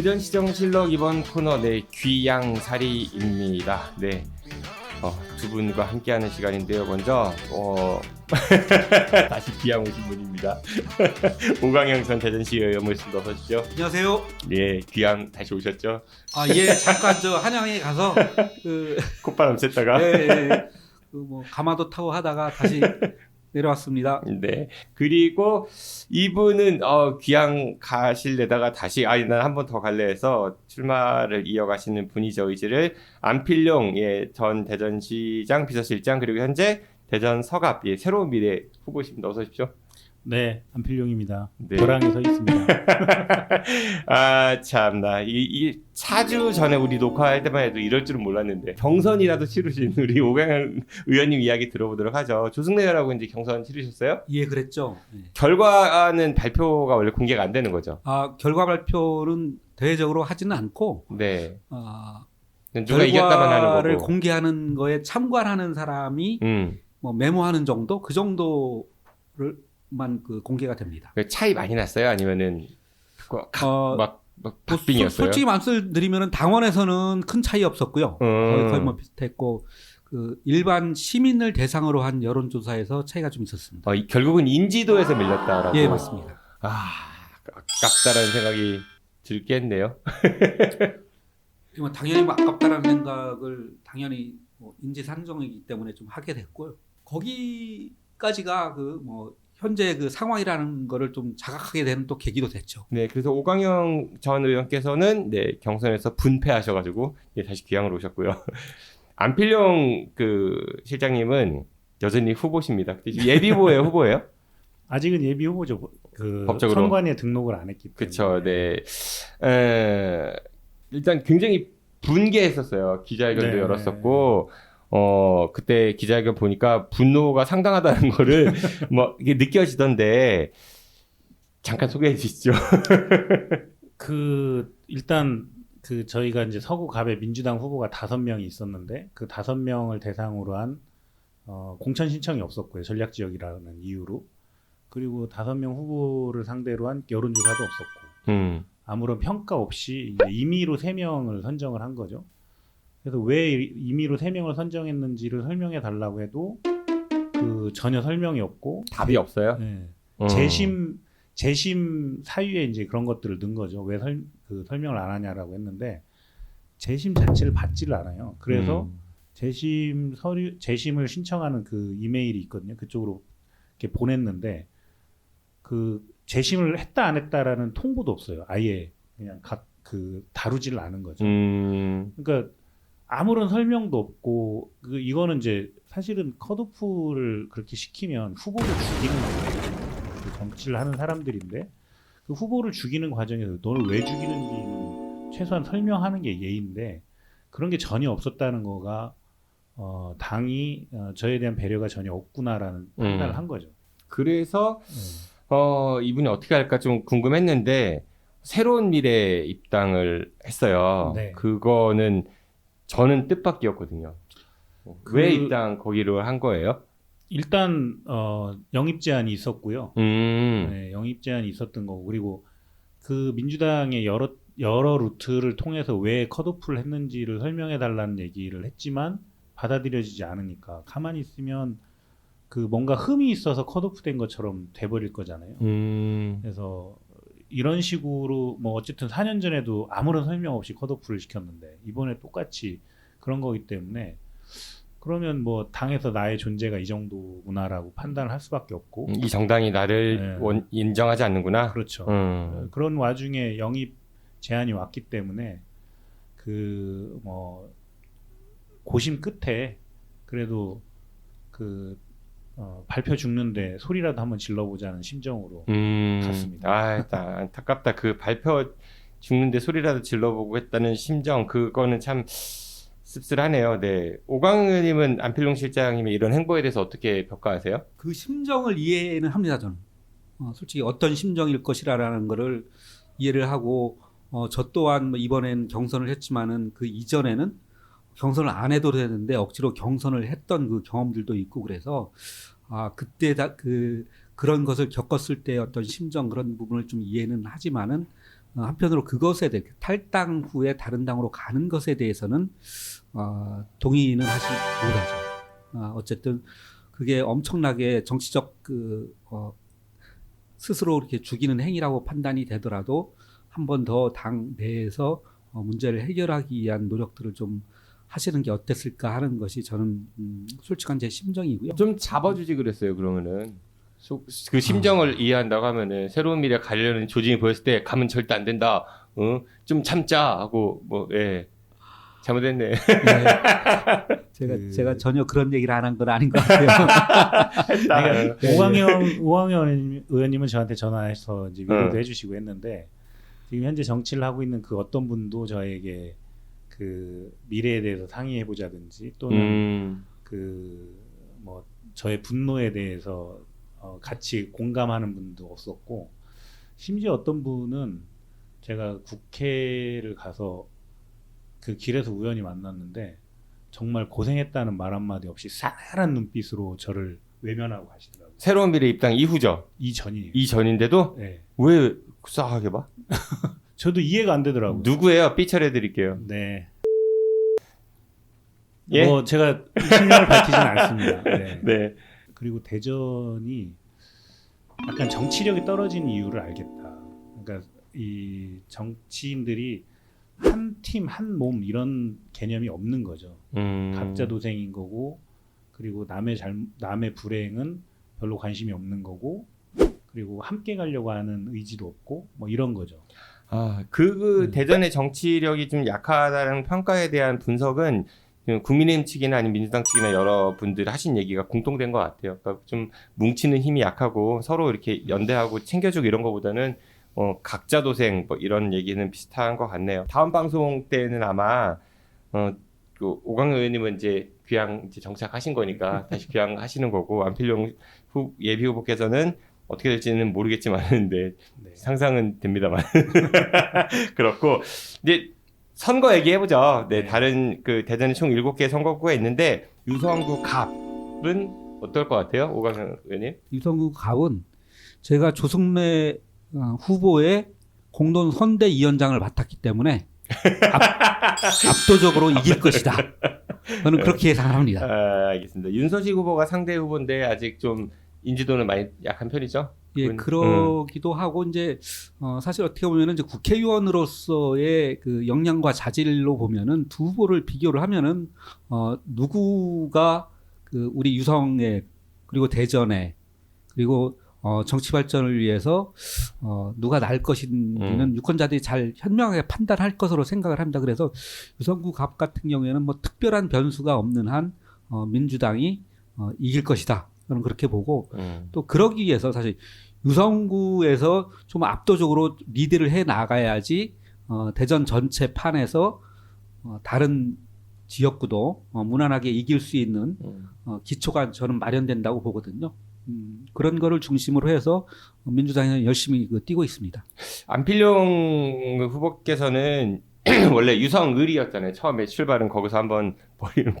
대전시정실록 이번 코너 네 귀양살이입니다. 네. 두 분과 함께하는 시간인데요. 먼저 다시 귀양 오신 분입니다. 오광영 전 대전시의원 모십니다. 어서 오십시오. 안녕하세요. 예, 귀양 다시 오셨죠? 예, 잠깐 저 한양에 가서 콧바람 쐈다가 뭐 가마도 타고 하다가 다시 내려왔습니다. 네. 그리고 이분은 귀양 가실래다가 다시 난 한 번 더 갈래 해서 출마를 이어가시는 분이죠. 이제를 안필용 전 대전시장 비서실장 그리고 현재 대전 서갑 새로운 미래 후보십니다. 어서 오십시오. 네, 안필용입니다. 네. 도랑에 서 있습니다. 아 참나 이 4주 전에 우리 녹화할 때만 해도 이럴 줄은 몰랐는데 경선이라도 치르신 우리 오광영 의원님 이야기 들어보도록 하죠. 조승래 의원하고 이제 경선 치르셨어요? 예, 그랬죠. 예. 결과는 발표가 원래 공개가 안 되는 거죠. 결과 발표는 대외적으로 하지는 않고 네. 누가 결과를 이겼다만 하는 거고. 공개하는 거에 참관하는 사람이 뭐 메모하는 정도 그 정도를만 공개가 됩니다. 차이 많이 났어요? 아니면은 막 박빙이었어요? 솔직히 말씀드리면 당원에서는 큰 차이 없었고요. 거의 뭐 비슷했고 일반 시민을 대상으로 한 여론조사에서 차이가 좀 있었습니다. 결국은 인지도에서 밀렸다라고. 예, 맞습니다. 아깝다라는 생각이 들겠네요. 당연히 뭐 아깝다라는 생각을 당연히 인지상정이기 때문에 좀 하게 됐고요. 거기까지가 현재 상황이라는 거를 좀 자각하게 되는 또 계기도 됐죠. 네, 그래서 오광영 전 의원께서는 경선에서 분패하셔가지고 다시 귀향으로 오셨고요. 안필용 실장님은 여전히 후보십니다. 예비후보예요, 후보예요? 아직은 예비 후보죠. 법적으로 선관위에 등록을 안 했기 때문에. 그렇죠. 네. 일단 굉장히 분개했었어요. 기자회견도 열었었고. 그때 기자회견 보니까 분노가 상당하다는 거를 이게 느껴지던데 잠깐 소개해 주시죠. 일단 저희가 이제 서구갑에 민주당 후보가 5명이 있었는데 그 5명을 대상으로 한 공천 신청이 없었고요. 전략지역이라는 이유로. 그리고 5명 후보를 상대로 한 여론조사도 없었고 아무런 평가 없이 이제 임의로 3명을 선정을 한 거죠. 그래서 왜 임의로 3명을 선정했는지를 설명해 달라고 해도 전혀 설명이 없고 답이 없어요. 네. 재심 사유에 이제 그런 것들을 넣은 거죠. 왜 설명을 안 하냐라고 했는데 재심 자체를 받지를 않아요. 그래서 재심을 신청하는 이메일이 있거든요. 그쪽으로 이렇게 보냈는데 재심을 했다 안 했다라는 통보도 없어요. 아예 그냥 다루지를 않은 거죠. 그러니까 아무런 설명도 없고 이거는 이제 사실은 컷오프를 그렇게 시키면 후보를 죽이는 거예요. 정치를 하는 사람들인데 그 후보를 죽이는 과정에서 너를 왜 죽이는지는 최소한 설명하는 게 예의인데 그런 게 전혀 없었다는 거가 당이 저에 대한 배려가 전혀 없구나라는 판단을 한 거죠. 그래서 이분이 어떻게 할까 좀 궁금했는데 새로운 미래에 입당을 했어요. 네. 그거는 저는 뜻밖이었거든요. 왜 입당 거기로 한 거예요? 일단 영입 제한이 있었고요. 네, 영입 제한이 있었던 거고 그리고 민주당의 여러 루트를 통해서 왜 컷오프를 했는지를 설명해 달라는 얘기를 했지만 받아들여지지 않으니까 가만히 있으면 뭔가 흠이 있어서 컷오프 된 것처럼 돼버릴 거잖아요. 그래서 이런 식으로 어쨌든 4년 전에도 아무런 설명 없이 컷오프를 시켰는데 이번에 똑같이 그런 거기 때문에 그러면 당에서 나의 존재가 이 정도구나라고 판단을 할 수밖에 없고 이 정당이 나를 인정하지 않는구나. 그렇죠. 그런 와중에 영입 제한이 왔기 때문에 고심 끝에 그래도 발표 죽는데 소리라도 한번 질러보자는 심정으로 갔습니다. 안타깝다. 발표 죽는데 소리라도 질러보고 했다는 심정 그거는 참 씁쓸하네요. 네. 오광영 의원님은 안필용 실장님의 이런 행보에 대해서 어떻게 평가하세요? 그 심정을 이해는 합니다. 저는 솔직히 어떤 심정일 것이라는 거를 이해를 하고 저 또한 이번엔 경선을 했지만은 그 이전에는 경선을 안 해도 되는데 억지로 경선을 했던 경험들도 있고 그래서 그때 그런 것을 겪었을 때 어떤 심정 그런 부분을 좀 이해는 하지만은 한편으로 그것에 대해 탈당 후에 다른 당으로 가는 것에 대해서는 동의는 하지 못하죠. 어쨌든 그게 엄청나게 정치적 스스로 이렇게 죽이는 행위라고 판단이 되더라도 한 번 더 당 내에서 문제를 해결하기 위한 노력들을 좀 하시는 게 어땠을까 하는 것이 저는 솔직한 제 심정이고요. 좀 잡아주지 그랬어요. 그러면은 그 심정을 이해한다고 하면은 새로운 미래 가려는 조짐이 보였을 때 가면 절대 안 된다. 좀 참자 하고 뭐 예. 잘못했네. 네. 제가 전혀 그런 얘기를 안 한 건 아닌 것 같아요. 그러니까 오광현 의원님은 저한테 전화해서 이제 위로도 해주시고 했는데 지금 현재 정치를 하고 있는 그 어떤 분도 저에게 그 미래에 대해서 상의해 보자든지 또는 그 뭐 저의 분노에 대해서 같이 공감하는 분도 없었고 심지어 어떤 분은 제가 국회를 가서 그 길에서 우연히 만났는데 정말 고생했다는 말 한마디 없이 싸늘한 눈빛으로 저를 외면하고 가시더라고요. 새로운 미래 입당 이후죠. 이전이에요. 이전인데도 네. 왜 싸하게 봐? 저도 이해가 안 되더라고요. 누구예요? 삐처리해 드릴게요. 네. 예? 뭐 제가 실명을 밝히진 않습니다. 네. 네. 그리고 대전이 약간 정치력이 떨어진 이유를 알겠다. 그러니까 이 정치인들이 한 팀, 한 몸 이런 개념이 없는 거죠. 각자 도생인 거고, 그리고 남의 불행은 별로 관심이 없는 거고, 그리고 함께 가려고 하는 의지도 없고, 뭐 이런 거죠. 대전의 정치력이 좀 약하다는 평가에 대한 분석은 국민의힘 측이나 아니면 민주당 측이나 여러분들 하신 얘기가 공통된 것 같아요. 그러니까 좀 뭉치는 힘이 약하고 서로 이렇게 연대하고 챙겨주고 이런 것보다는 각자 도생 뭐 이런 얘기는 비슷한 것 같네요. 다음 방송 때는 아마 그 오광현 의원님은 이제 귀향 이제 정착하신 거니까 다시 귀향하시는 거고 안필용 예비 후보께서는 어떻게 될지는 모르겠지만 네. 상상은 됩니다만 그렇고 이제 선거 얘기해보죠. 네, 다른 그 대전에 총 7개 선거구가 있는데 유성구 갑은 어떨 것 같아요, 오광현 의원님? 유성구 갑은 제가 조승래 후보의 공동 선대위원장을 맡았기 때문에 압도적으로 이길 것이다. 저는 그렇게 예상합니다. 알겠습니다. 윤서식 후보가 상대 후보인데 아직 좀 인지도는 많이 약한 편이죠? 예, 그러기도 하고 이제 사실 어떻게 보면은 이제 국회의원으로서의 그 역량과 자질로 보면은 두 후보를 비교를 하면은 누구가 그 우리 유성에 그리고 대전에 그리고 정치 발전을 위해서 누가 나을 것인지는 유권자들이 잘 현명하게 판단할 것으로 생각을 합니다. 그래서 유성구 갑 같은 경우에는 뭐 특별한 변수가 없는 한 민주당이 이길 것이다. 저는 그렇게 보고 또 그러기 위해서 사실 유성구에서 좀 압도적으로 리드를 해 나가야지 대전 전체 판에서 다른 지역구도 무난하게 이길 수 있는 기초가 저는 마련된다고 보거든요. 그런 거를 중심으로 해서 민주당이 열심히 뛰고 있습니다. 안필용 후보께서는 원래 유성을이었잖아요. 처음에 출발은 거기서 한번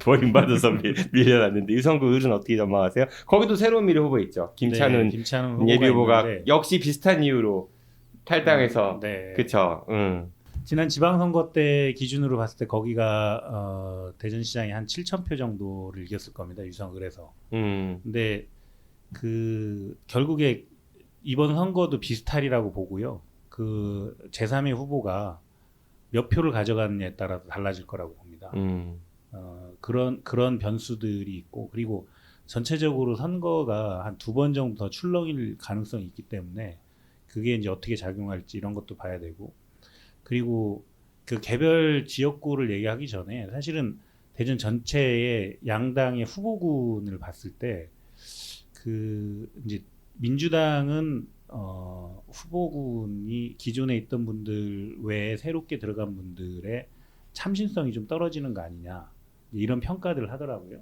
버림받아서 밀려났는데 유성구 을은 어떻게 전망하세요? 거기도 새로운 미래 후보 있죠. 김찬훈 예비 후보가 있는데. 역시 비슷한 이유로 탈당해서 그쵸. 지난 지방선거 때 기준으로 봤을 때 거기가 대전시장이 한 7,000표 정도를 이겼을 겁니다. 유성을에서. 근데 그 결국에 이번 선거도 비슷하리라고 보고요. 그 제3의 후보가 몇 표를 가져가느냐에 따라서 달라질 거라고 봅니다. 그런 변수들이 있고 그리고 전체적으로 선거가 한 2번 정도 더 출렁일 가능성이 있기 때문에 그게 이제 어떻게 작용할지 이런 것도 봐야 되고 그리고 그 개별 지역구를 얘기하기 전에 사실은 대전 전체의 양당의 후보군을 봤을 때 그 이제 민주당은 후보군이 기존에 있던 분들 외에 새롭게 들어간 분들의 참신성이 좀 떨어지는 거 아니냐 이런 평가들을 하더라고요.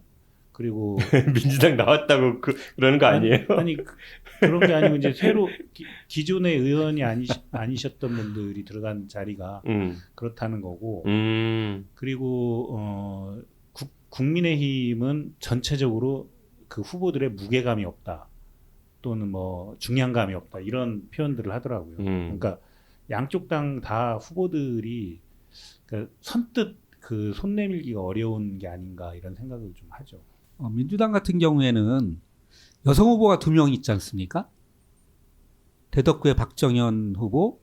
그리고 민주당 나왔다고 그러는 거 아니에요? 아니 그런 게 아니고 이제 새로 기존의 의원이 아니셨던 분들이 들어간 자리가 그렇다는 거고 그리고 국민의힘은 전체적으로 그 후보들의 무게감이 없다. 또는 뭐 중량감이 없다 이런 표현들을 하더라고요. 그러니까 양쪽 당 다 후보들이 그러니까 선뜻 그 손 내밀기가 어려운 게 아닌가 이런 생각을 좀 하죠. 민주당 같은 경우에는 여성 후보가 2명 있지 않습니까? 대덕구의 박정현 후보,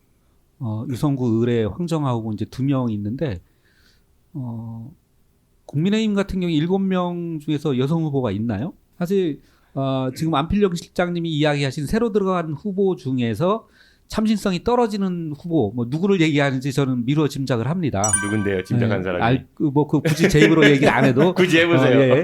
유성구 을의 황정아 후보 이제 2명 있는데 국민의힘 같은 경우 7명 중에서 여성 후보가 있나요? 사실 지금 안필영 실장님이 이야기하신 새로 들어간 후보 중에서 참신성이 떨어지는 후보, 뭐 누구를 얘기하는지 저는 미루어 짐작을 합니다. 누군데요? 짐작한 사람이. 굳이 제 입으로 얘기를 안 해도 굳이 해보세요.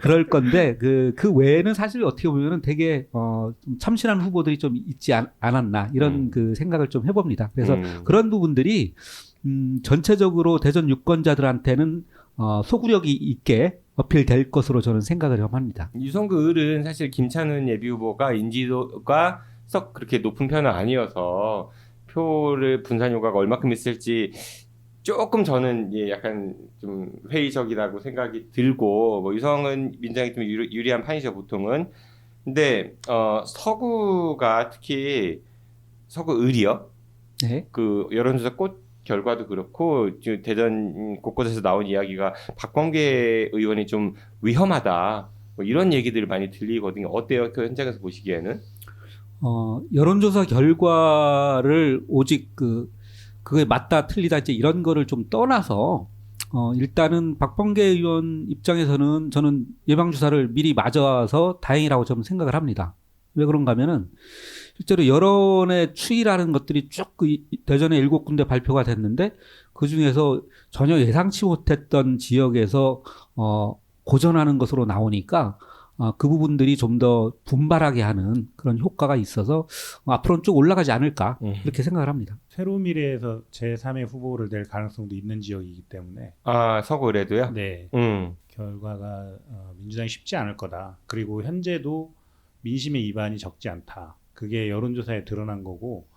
그럴 건데 그 외에는 사실 어떻게 보면은 되게 좀 참신한 후보들이 좀 있지 않았나 이런 그 생각을 좀 해봅니다. 그래서 그런 부분들이 전체적으로 대전 유권자들한테는 소구력이 있게 어필될 것으로 저는 생각을 좀 합니다. 유성구 을은 사실 김찬훈 예비후보가 인지도가 썩 그렇게 높은 편은 아니어서 표를 분산 효과가 얼마큼 있을지 조금 저는 약간 좀 회의적이라고 생각이 들고, 뭐 유성은 민주당이 좀 유리한 판이죠 보통은. 근데 서구가 특히 서구 을이요. 네. 그 여론조사 꽃 결과도 그렇고 지금 대전 곳곳에서 나온 이야기가 박범계 의원이 좀 위험하다, 뭐 이런 얘기들을 많이 들리거든요. 어때요? 그 현장에서 보시기에는? 여론조사 결과를 오직 그게 맞다 틀리다 이제 이런 거를 좀 떠나서 일단은 박범계 의원 입장에서는 저는 예방주사를 미리 맞아서 다행이라고 저는 생각을 합니다. 왜 그런가 하면은 실제로 여론의 추이라는 것들이 쭉 대전에 7군데 발표가 됐는데 그 중에서 전혀 예상치 못했던 지역에서 고전하는 것으로 나오니까 그 부분들이 좀 더 분발하게 하는 그런 효과가 있어서 앞으로는 쭉 올라가지 않을까 이렇게 생각을 합니다. 새로운 미래에서 제3의 후보를 낼 가능성도 있는 지역이기 때문에 서구 을에도요? 네. 결과가 민주당이 쉽지 않을 거다. 그리고 현재도 민심의 이반이 적지 않다. 그게 여론조사에 드러난 거고,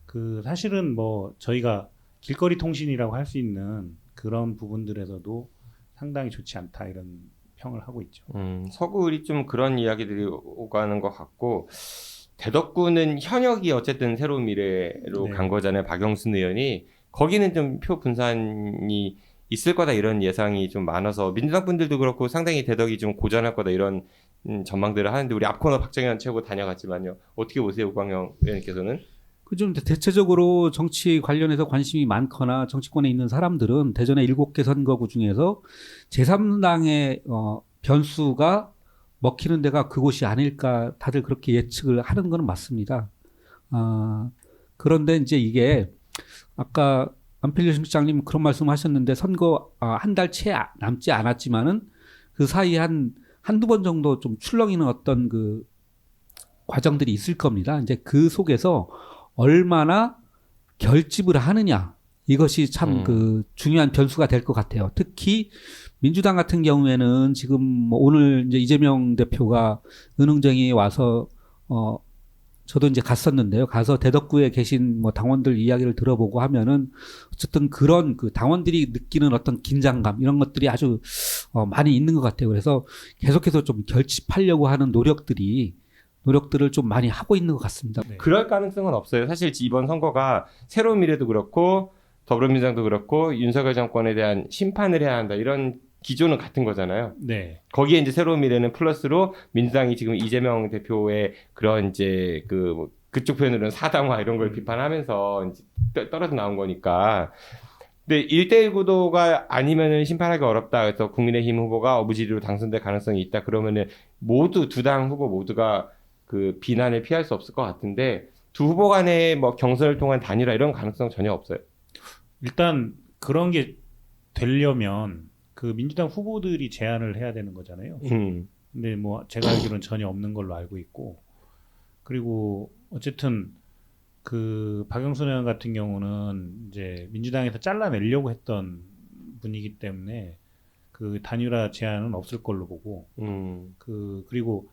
그 사실은 뭐 저희가 길거리 통신이라고 할 수 있는 그런 부분들에서도 상당히 좋지 않다 이런 평을 하고 있죠. 서구을이 좀 그런 이야기들이 오가는 것 같고, 대덕구는 현역이 어쨌든 새로운 미래로 네. 간 거잖아요. 박영순 의원이. 거기는 좀 표 분산이 있을 거다 이런 예상이 좀 많아서 민주당 분들도 그렇고 상당히 대덕이 좀 고전할 거다 이런 전망들을 하는데, 우리 앞코너 박정현 최고 다녀갔지만요. 어떻게 보세요, 우광영 의원님께서는? 좀 대체적으로 정치 관련해서 관심이 많거나 정치권에 있는 사람들은 대전의 7개 선거구 중에서 제3당의 변수가 먹히는 데가 그곳이 아닐까 다들 그렇게 예측을 하는 건 맞습니다. 그런데 이제 이게 아까 안필려 실장님 그런 말씀하셨는데 선거 한 달 채 남지 않았지만은 그 사이에 한두 번 정도 좀 출렁이는 어떤 그 과정들이 있을 겁니다. 이제 그 속에서 얼마나 결집을 하느냐, 이것이 참 그 중요한 변수가 될 것 같아요. 특히 민주당 같은 경우에는 지금 뭐 오늘 이제 이재명 대표가 은흥정에 와서 저도 이제 갔었는데요. 가서 대덕구에 계신 뭐 당원들 이야기를 들어보고 하면은 어쨌든 그런 그 당원들이 느끼는 어떤 긴장감 이런 것들이 아주 많이 있는 것 같아요. 그래서 계속해서 좀 결집하려고 하는 노력들을 좀 많이 하고 있는 것 같습니다. 네. 그럴 가능성은 없어요. 사실 이번 선거가 새로운 미래도 그렇고 더불어민주당도 그렇고 윤석열 정권에 대한 심판을 해야 한다 이런 기조는 같은 거잖아요. 네. 거기에 이제 새로운 미래는 플러스로 민주당이 지금 이재명 대표의 그런 이제 그쪽 표현으로는 사당화 이런 걸 비판하면서 이제 떨어져 나온 거니까. 근데 1대1 구도가 아니면은 심판하기 어렵다. 그래서 국민의힘 후보가 어부지리로 당선될 가능성이 있다. 그러면은 모두 두 당 후보 모두가 그 비난을 피할 수 없을 것 같은데, 두 후보 간의 뭐 경선을 통한 단일화 이런 가능성 전혀 없어요. 일단 그런 게 되려면 그 민주당 후보들이 제안을 해야 되는 거잖아요. 근데 뭐 제가 알기로는 전혀 없는 걸로 알고 있고, 그리고 어쨌든 그 박영순 의원 같은 경우는 이제 민주당에서 잘라내려고 했던 분이기 때문에 그 단일화 제안은 없을 걸로 보고, 그리고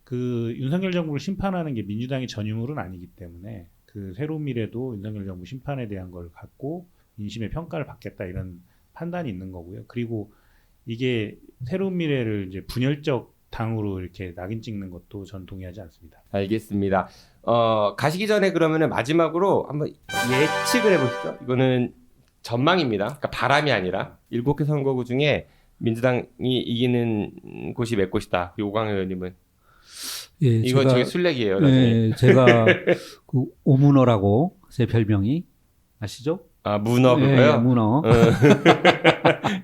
그 윤석열 정부를 심판하는 게 민주당의 전유물은 아니기 때문에 그 새로운 미래도 윤석열 정부 심판에 대한 걸 갖고 민심의 평가를 받겠다 이런 판단이 있는 거고요. 그리고 이게 새로운 미래를 이제 분열적 당으로 이렇게 낙인 찍는 것도 전 동의하지 않습니다. 알겠습니다. 가시기 전에 그러면은 마지막으로 한번 예측을 해보시죠. 이거는 전망입니다. 그러니까 바람이 아니라 7개 선거구 중에 민주당이 이기는 곳이 몇 곳이다. 오광영 의원님은 예, 이건 저희 술래기예요. 나중에. 예, 제가 그 오문어라고 제 별명이 아시죠? 아 문어 예, 그거요? 문어.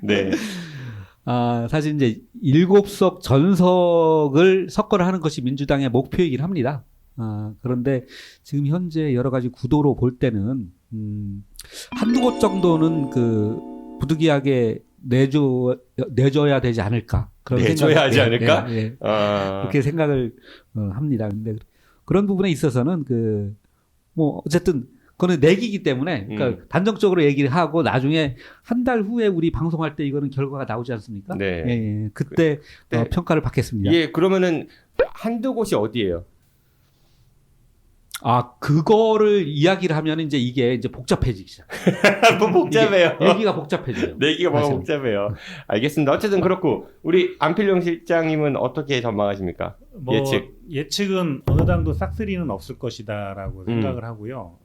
네. 사실 이제 7석 전석을 석권을 하는 것이 민주당의 목표이긴 합니다. 그런데 지금 현재 여러 가지 구도로 볼 때는 한두 곳 정도는 그 부득이하게 내줘야 되지 않을까. 그런 내줘야 하지 않을까? 그렇게 생각을 합니다. 근데 그런 부분에 있어서는 뭐 어쨌든 그거는 내기이기 때문에 그러니까 단정적으로 얘기를 하고 나중에 한 달 후에 우리 방송할 때 이거는 결과가 나오지 않습니까? 네. 예. 그때 네. 평가를 받겠습니다. 예, 그러면은 한두 곳이 어디예요? 그거를 이야기를 하면 이제 이게 이제 복잡해지기 시작. 뭐 복잡해요. 얘기가 복잡해져요. 내기가 뭐가 맞습니다. 복잡해요. 알겠습니다. 어쨌든 그렇고 우리 안필용 실장님은 어떻게 전망하십니까? 뭐 예측은 어느 당도 싹쓸이는 없을 것이다라고 생각을 하고요.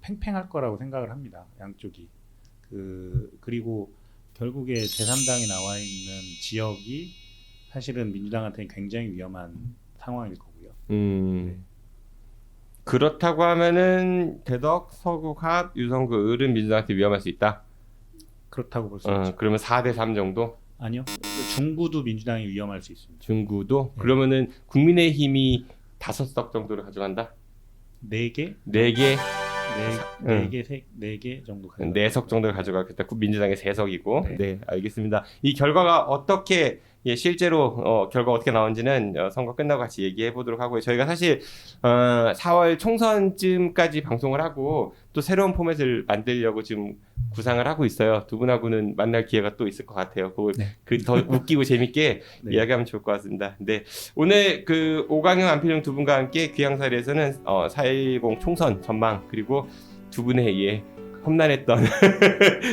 팽팽할 거라고 생각을 합니다. 양쪽이. 그리고 결국에 제3당이 나와 있는 지역이 사실은 민주당한테는 굉장히 위험한 상황일 거고요. 네. 그렇다고 하면은 대덕, 서구갑, 유성구, 을은 민주당한테 위험할 수 있다. 그렇다고 볼 수 있죠. 그러면 4대3 정도? 아니요. 중구도 민주당이 위험할 수 있습니다. 중구도? 네. 그러면은 국민의힘이 5석 정도를 가져간다? 4개? 4개? 4개 정도 가져가. 4석 정도를 가져가겠다. 민주당의 3석이고. 네. 네, 알겠습니다. 이 결과가 어떻게 실제로 결과 어떻게 나온지는 선거 끝나고 같이 얘기해 보도록 하고요. 저희가 사실 4월 총선쯤까지 방송을 하고 또 새로운 포맷을 만들려고 지금 구상을 하고 있어요. 두 분하고는 만날 기회가 또 있을 것 같아요. 더 웃기고 재밌게 네. 이야기하면 좋을 것 같습니다. 네, 오늘 오광영, 안필용 두 분과 함께 귀향사리에서는 4.10 총선 전망 그리고 두 분의 험난했던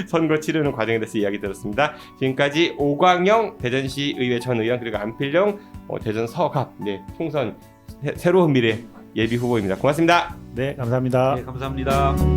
선거 치르는 과정에 대해서 이야기 들었습니다. 지금까지 오광영 대전시 의회 전 의원 그리고 안필용 대전 서갑 총선 새로운 미래 예비 후보입니다. 고맙습니다. 네, 감사합니다. 네, 감사합니다.